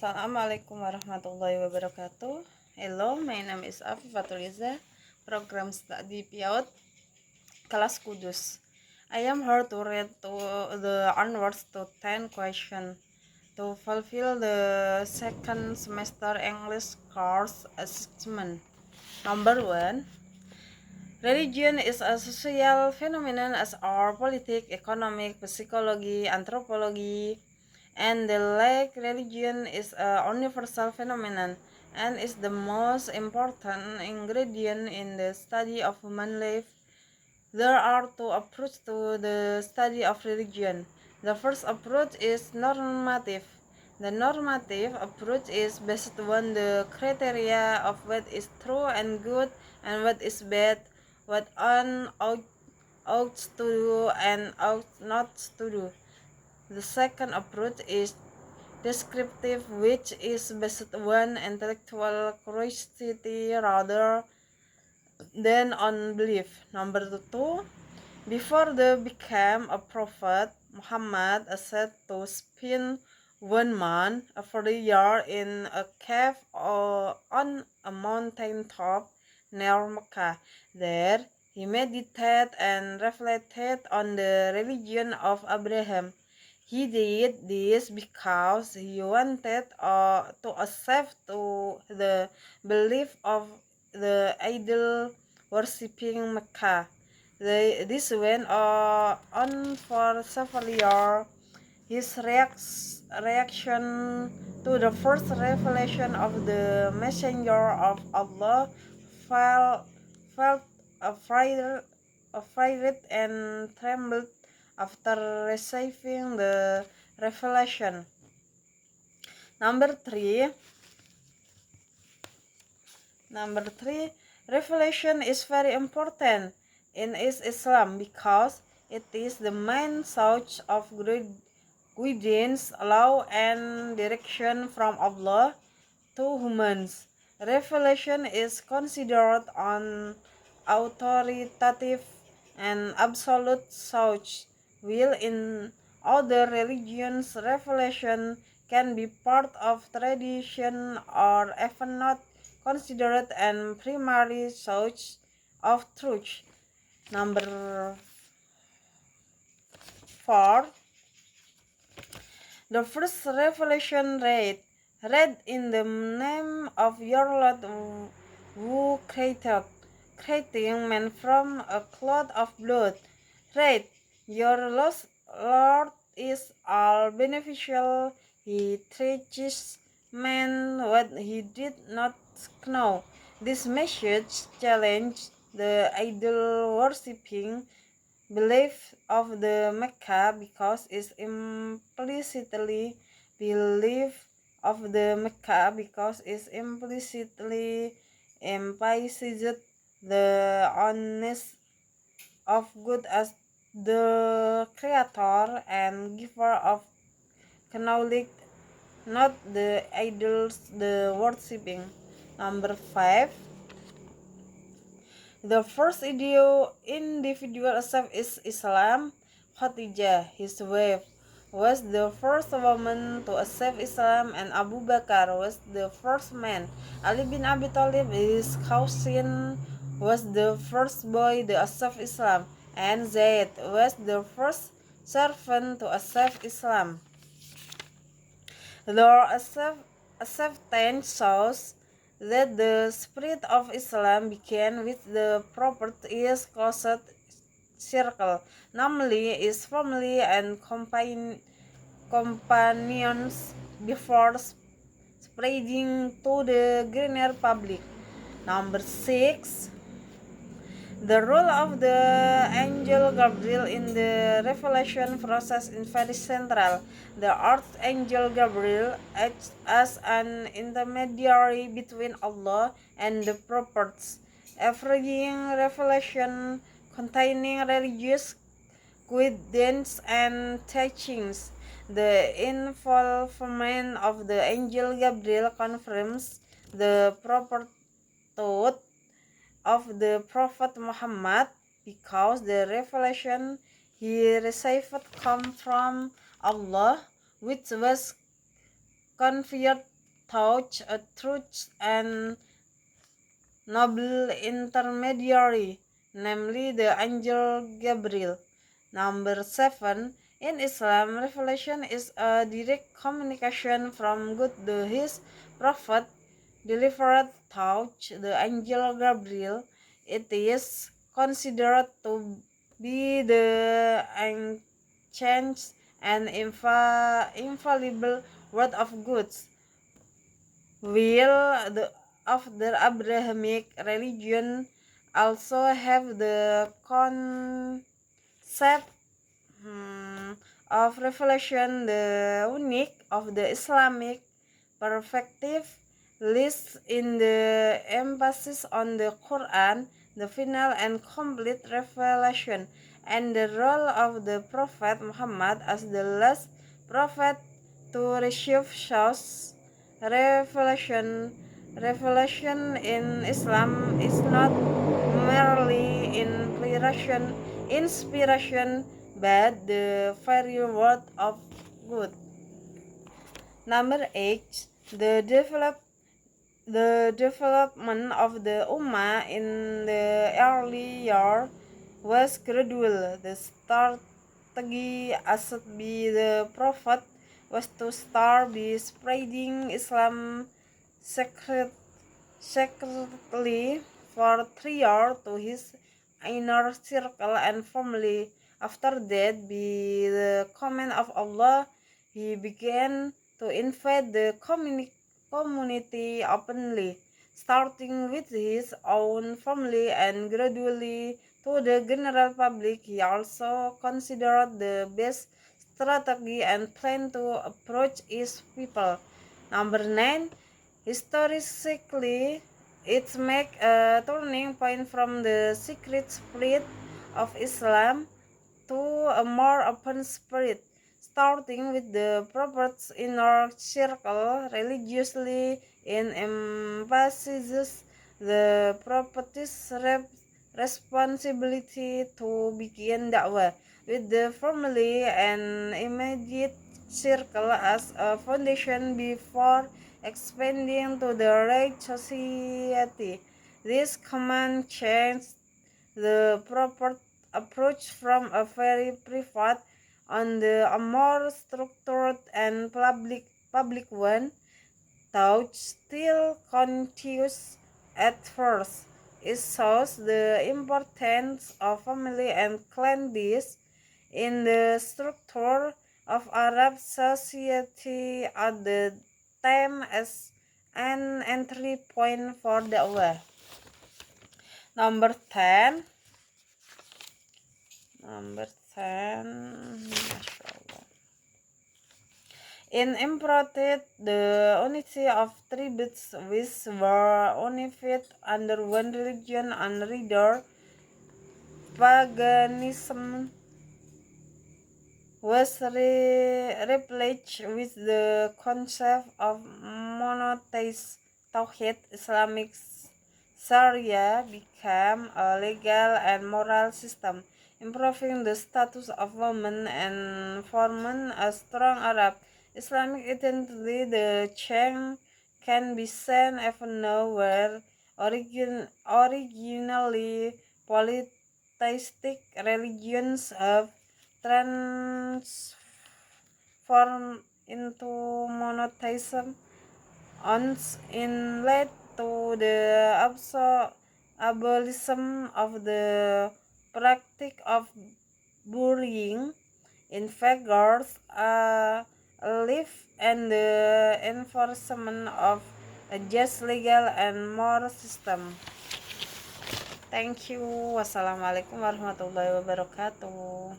Assalamualaikum warahmatullahi wabarakatuh. Hello, my name is Afifatul Iza, program study PIAUD, kelas Kudus. I am here to read the onwards to 10 question to fulfill the second semester English course assessment. Number 1. Religion is a social phenomenon as are politics, economic, psychology, anthropology, and the like religion is a universal phenomenon and is the most important ingredient in the study of human life. There are two approaches to the study of religion. The first approach is normative. The normative approach is based on the criteria of what is true and good and what is bad, what one ought to do and ought not to do. The second approach is descriptive, which is based on intellectual curiosity rather than on belief. Number 2. Before they became a prophet, Muhammad said to spend 1 month every year in a cave or on a mountain top near Mecca. There he meditated and reflected on the religion of Abraham. He did this because he wanted to accept to the belief of the idol worshipping Mecca. This went on for several years. His reaction to the first revelation of the messenger of Allah felt afraid and trembled after receiving the revelation. Number 3. Revelation is very important in Islam because it is the main source of guidance, law, and direction from Allah to humans. Revelation is considered an authoritative and absolute source, while in other religions, revelation can be part of tradition or even not considered an primary source of truth. Number 4. The first revelation read in the name of your Lord who creating man from a cloud of blood. Read, your Lord is all beneficial. He teaches man what he did not know. This message challenged the idol worshipping belief of the Mecca because it implicitly emphasized the honest of God as the creator and giver of knowledge, not the idols the worshipping. Number 5. The first individual accept is Islam. Khadijah, his wife, was the first woman to accept Islam, and Abu Bakar was the first man. Ali bin Abi Thalib, his cousin, was the first boy to accept Islam, and Zaid was the first servant to accept Islam. Their acceptance shows that the spirit of Islam began with the Prophet's closest circle, namely his family and companions, before spreading to the greater public. Number 6. The role of the angel Gabriel in the revelation process is very central. The archangel Gabriel acts as an intermediary between Allah and the prophets, offering revelation containing religious guidance and teachings. The involvement of the angel Gabriel confirms the prophethood of the Prophet Muhammad because the revelation he received come from Allah, which was conveyed touch a truth and noble intermediary, namely the angel Gabriel. Number 7. In Islam, revelation is a direct communication from God to his prophet, delivered through the angel Gabriel. It is considered to be the ancient and infallible word of God. Will the of the Abrahamic religion also have the concept of revelation. The unique of the Islamic perspective lists in the emphasis on the Quran, the final and complete revelation, and the role of the Prophet Muhammad as the last prophet to receive such revelation. Revelation in Islam is not merely inspiration, but the very word of God. Number 8. The development of the Ummah in the early year was gradual. The strategy asked by the Prophet was to start by spreading Islam secretly for 3 years to his inner circle and family. After that, by the command of Allah, he began to invite the community openly, starting with his own family and gradually to the general public. He also considered the best strategy and plan to approach his people. Number 9. Historically, it makes a turning point from the secret spirit of Islam to a more open spirit, starting with the Prophet's inner circle religiously in emphasizes the Prophet's responsibility to begin da'wah with the family and immediate circle as a foundation before expanding to the right society. This command changed the proper approach from a very private on a more structured and public one, though still continuous at first. It shows the importance of family and clan ties in the structure of Arab society at the time as an entry point for dakwah. Number 10. Mashallah. In imported the unity of tributes which were unified under one religion and leader, paganism was replaced with the concept of monotheism. Tauhid, Islamic Sharia became a legal and moral system, improving the status of women and forming a strong Arab Islamic identity. The change can be seen even now, where originally polytheistic religions have transformed into monotheism in led to the abolition of the practice of burying in figures alive and the enforcement of a just legal and moral system. Thank you. Wassalamualaikum warahmatullahi wabarakatuh.